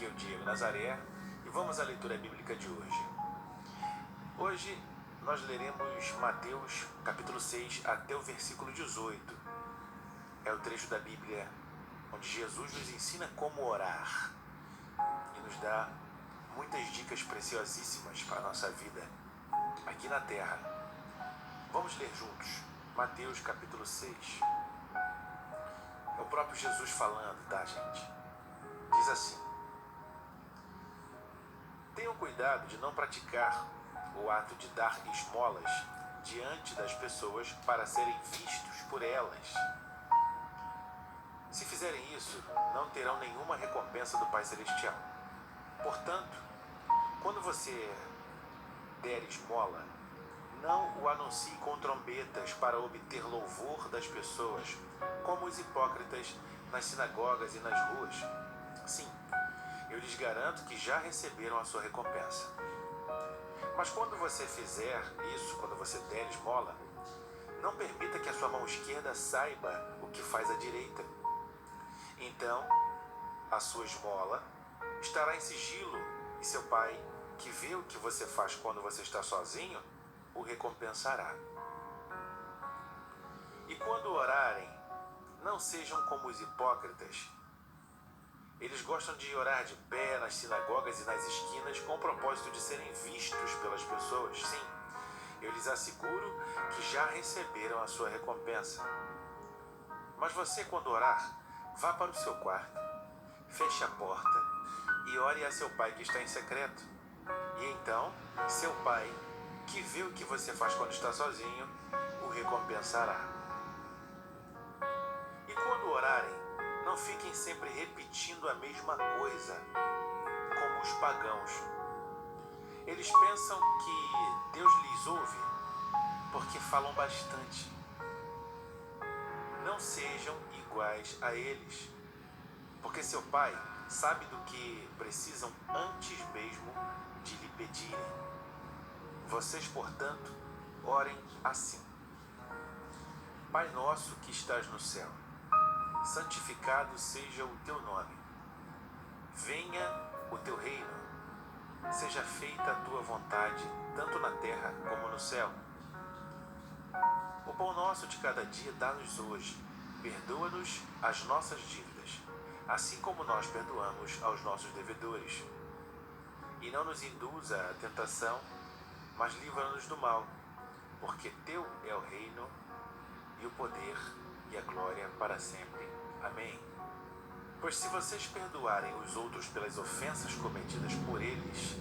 Aqui é o Diego Nazaré e vamos à leitura bíblica de hoje. Hoje nós leremos Mateus capítulo 6 até o versículo 18. É o trecho da Bíblia onde Jesus nos ensina como orar e nos dá muitas dicas preciosíssimas para a nossa vida aqui na terra. Vamos ler juntos Mateus capítulo 6. É o próprio Jesus falando, tá, gente? Diz assim: tenham cuidado de não praticar o ato de dar esmolas diante das pessoas para serem vistos por elas. Se fizerem isso, não terão nenhuma recompensa do Pai Celestial. Portanto, quando você der esmola, não o anuncie com trombetas para obter louvor das pessoas, como os hipócritas nas sinagogas e nas ruas. Sim, eu lhes garanto que já receberam a sua recompensa. Mas quando você fizer isso, quando você der esmola, não permita que a sua mão esquerda saiba o que faz a direita. Então, a sua esmola estará em sigilo e seu pai, que vê o que você faz quando você está sozinho, o recompensará. E quando orarem, não sejam como os hipócritas. Eles gostam de orar de pé nas sinagogas e nas esquinas com o propósito de serem vistos pelas pessoas. Sim, eu lhes asseguro que já receberam a sua recompensa. Mas você, quando orar, vá para o seu quarto, feche a porta e ore a seu pai que está em secreto. E então, seu pai, que vê o que você faz quando está sozinho, o recompensará. E quando orarem, não fiquem sempre repetindo a mesma coisa, como os pagãos. Eles pensam que Deus lhes ouve porque falam bastante. Não sejam iguais a eles, porque seu pai sabe do que precisam antes mesmo de lhe pedirem. Vocês, portanto, orem assim: Pai nosso que estás no céu, santificado seja o teu nome. Venha o teu reino. Seja feita a tua vontade, tanto na terra como no céu. O pão nosso de cada dia dá-nos hoje. Perdoa-nos as nossas dívidas, assim como nós perdoamos aos nossos devedores. E não nos induza à tentação, mas livra-nos do mal, porque teu é o reino e o poder e a glória para sempre. Amém. Pois se vocês perdoarem os outros pelas ofensas cometidas por eles,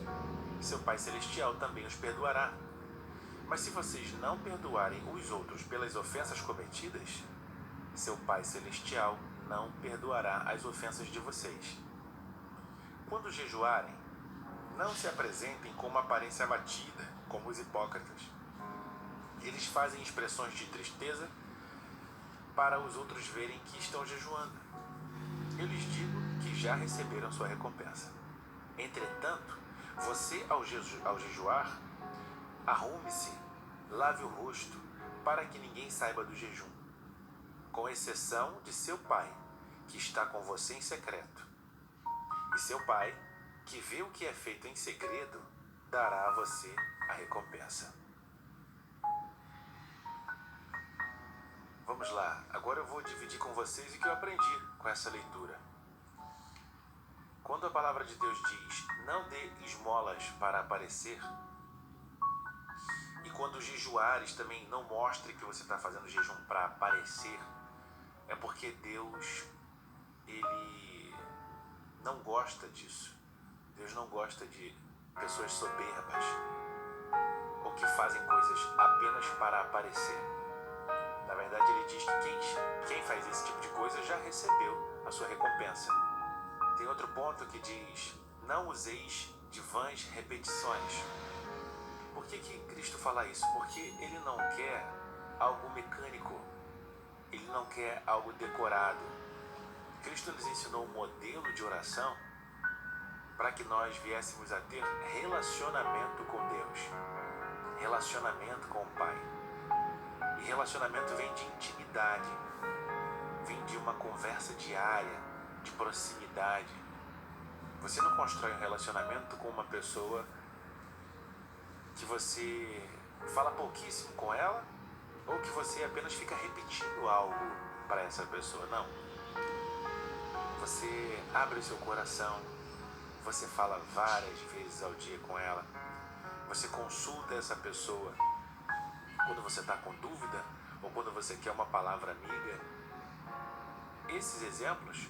seu Pai Celestial também os perdoará. Mas se vocês não perdoarem os outros pelas ofensas cometidas, seu Pai Celestial não perdoará as ofensas de vocês. Quando jejuarem, não se apresentem com uma aparência abatida, como os hipócritas. Eles fazem expressões de tristeza para os outros verem que estão jejuando. Eu lhes digo que já receberam sua recompensa. Entretanto, você, ao jejuar, arrume-se, lave o rosto, para que ninguém saiba do jejum, com exceção de seu pai, que está com você em secreto. E seu pai, que vê o que é feito em segredo, dará a você a recompensa. Vamos lá, agora eu vou dividir com vocês o que eu aprendi com essa leitura. Quando a palavra de Deus diz, não dê esmolas para aparecer, e quando jejuares também não mostre que você está fazendo jejum para aparecer, é porque Deus, Ele não gosta disso. Deus não gosta de pessoas soberbas ou que fazem coisas apenas para aparecer. Na verdade, Ele diz que quem faz esse tipo de coisa já recebeu a sua recompensa. Tem outro ponto que diz, não useis de vãs repetições. Por que Cristo fala isso? Porque Ele não quer algo mecânico. Ele não quer algo decorado. Cristo nos ensinou um modelo de oração para que nós viéssemos a ter relacionamento com Deus, relacionamento com o Pai. E relacionamento vem de intimidade, vem de uma conversa diária, de proximidade. Você não constrói um relacionamento com uma pessoa que você fala pouquíssimo com ela, ou que você apenas fica repetindo algo para essa pessoa. Não. Você abre o seu coração, você fala várias vezes ao dia com ela, você consulta essa pessoa quando você está com dúvida ou quando você quer uma palavra amiga. Esses exemplos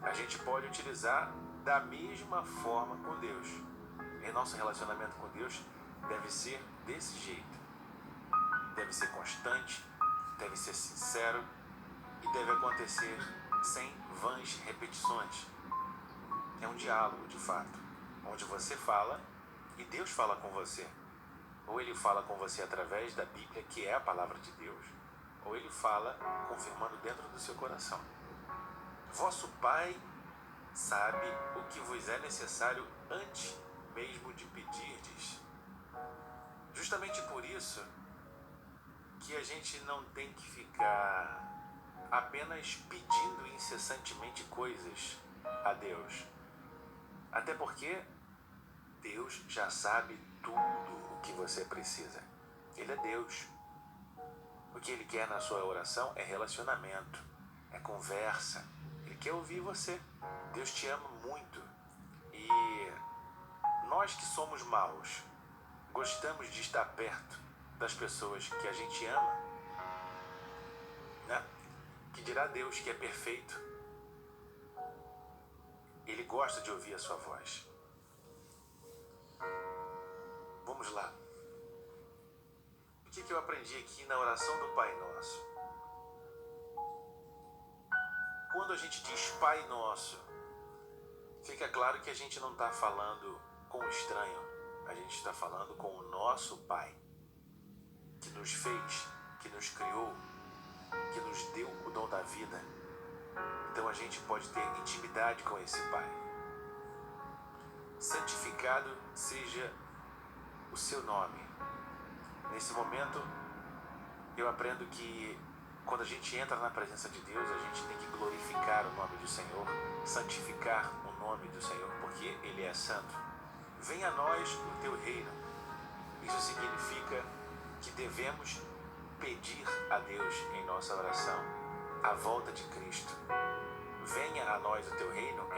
a gente pode utilizar da mesma forma com Deus. E nosso relacionamento com Deus deve ser desse jeito. Deve ser constante, deve ser sincero e deve acontecer sem vãs repetições. É um diálogo, de fato, onde você fala e Deus fala com você. Ou Ele fala com você através da Bíblia, que é a palavra de Deus, ou Ele fala confirmando dentro do seu coração. Vosso Pai sabe o que vos é necessário antes mesmo de pedirdes. Justamente por isso que a gente não tem que ficar apenas pedindo incessantemente coisas a Deus. Até porque Deus já sabe tudo o que você precisa. Ele é Deus. O que Ele quer na sua oração é relacionamento, é conversa. Ele quer ouvir você. Deus te ama muito. E nós que somos maus, gostamos de estar perto das pessoas que a gente ama, né? Que dirá Deus, que é perfeito. Ele gosta de ouvir a sua voz. Vamos lá. O que eu aprendi aqui na oração do Pai Nosso? Quando a gente diz Pai Nosso, fica claro que a gente não está falando com o estranho. A gente está falando com o nosso Pai, que nos fez, que nos criou, que nos deu o dom da vida. Então a gente pode ter intimidade com esse Pai. Santificado seja o seu nome. Nesse momento, eu aprendo que quando a gente entra na presença de Deus, a gente tem que glorificar o nome do Senhor, santificar o nome do Senhor, porque Ele é santo. Venha a nós o teu reino. Isso significa que devemos pedir a Deus em nossa oração a volta de Cristo. Venha a nós o teu reino,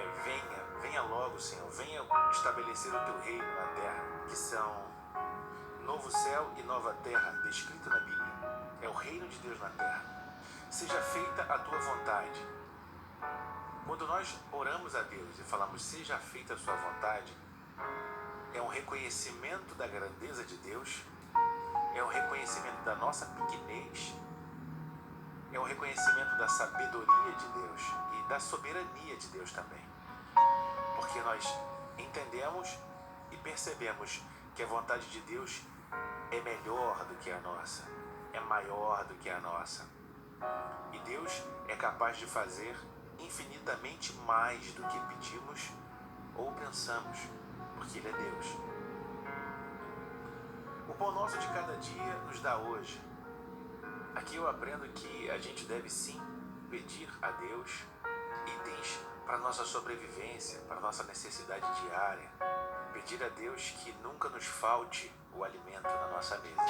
venha logo, Senhor, venha estabelecer o teu reino na terra, que são novo céu e nova terra, descrito na Bíblia. É o reino de Deus na terra. Seja feita a tua vontade. Quando nós oramos a Deus e falamos seja feita a sua vontade, é um reconhecimento da grandeza de Deus, é um reconhecimento da nossa pequenez, é um reconhecimento da sabedoria de Deus e da soberania de Deus também. Porque nós entendemos e percebemos que a vontade de Deus é melhor do que a nossa, é maior do que a nossa. E Deus é capaz de fazer infinitamente mais do que pedimos ou pensamos, porque Ele é Deus. O pão nosso de cada dia nos dá hoje. Aqui eu aprendo que a gente deve sim pedir a Deus itens para nossa sobrevivência, para nossa necessidade diária. Pedir a Deus que nunca nos falte o alimento na nossa mesa.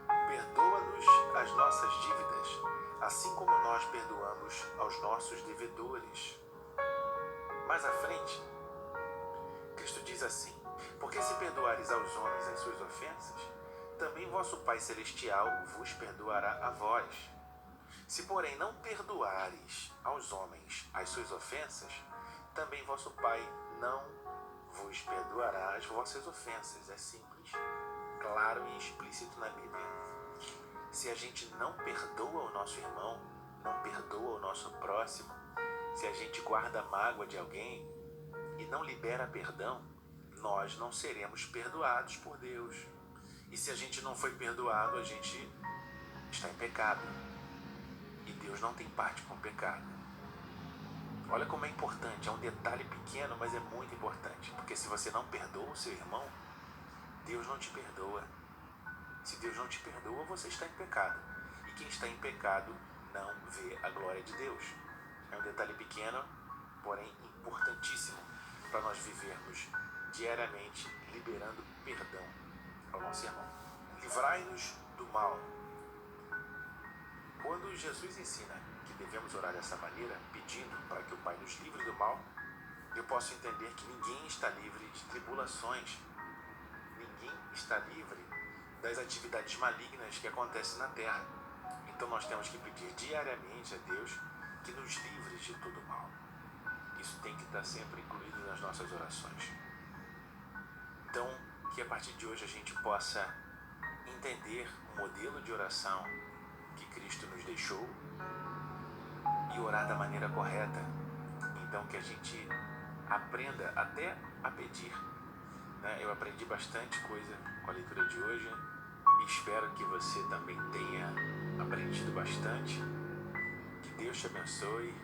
Perdoa-nos as nossas dívidas, assim como nós perdoamos aos nossos devedores. Mais à frente, Cristo diz assim: porque se perdoares aos homens as suas ofensas, também vosso Pai Celestial vos perdoará a vós. Se, porém, não perdoares aos homens as suas ofensas, também vosso Pai não vos perdoará as vossas ofensas. É simples, claro e explícito na Bíblia. Se a gente não perdoa o nosso irmão, não perdoa o nosso próximo, se a gente guarda a mágoa de alguém e não libera perdão, nós não seremos perdoados por Deus. E se a gente não foi perdoado, a gente está em pecado. E Deus não tem parte com o pecado. Olha como é importante, é um detalhe pequeno, mas é muito importante. Porque se você não perdoa o seu irmão, Deus não te perdoa. Se Deus não te perdoa, você está em pecado. E quem está em pecado não vê a glória de Deus. É um detalhe pequeno, porém importantíssimo. para nós vivermos diariamente liberando perdão ao nosso irmão. Livrai-nos do mal. Quando Jesus ensina que devemos orar dessa maneira, pedindo para que o Pai nos livre do mal, eu posso entender que ninguém está livre de tribulações. Ninguém está livre das atividades malignas que acontecem na terra. Então nós temos que pedir diariamente a Deus que nos livre de todo mal. Isso tem que estar sempre incluído nas nossas orações. Então, que a partir de hoje a gente possa entender o modelo de oração que Cristo nos deixou e orar da maneira correta. Então, que a gente aprenda até a pedir. Eu aprendi bastante coisa com a leitura de hoje e espero que você também tenha aprendido bastante. Que Deus te abençoe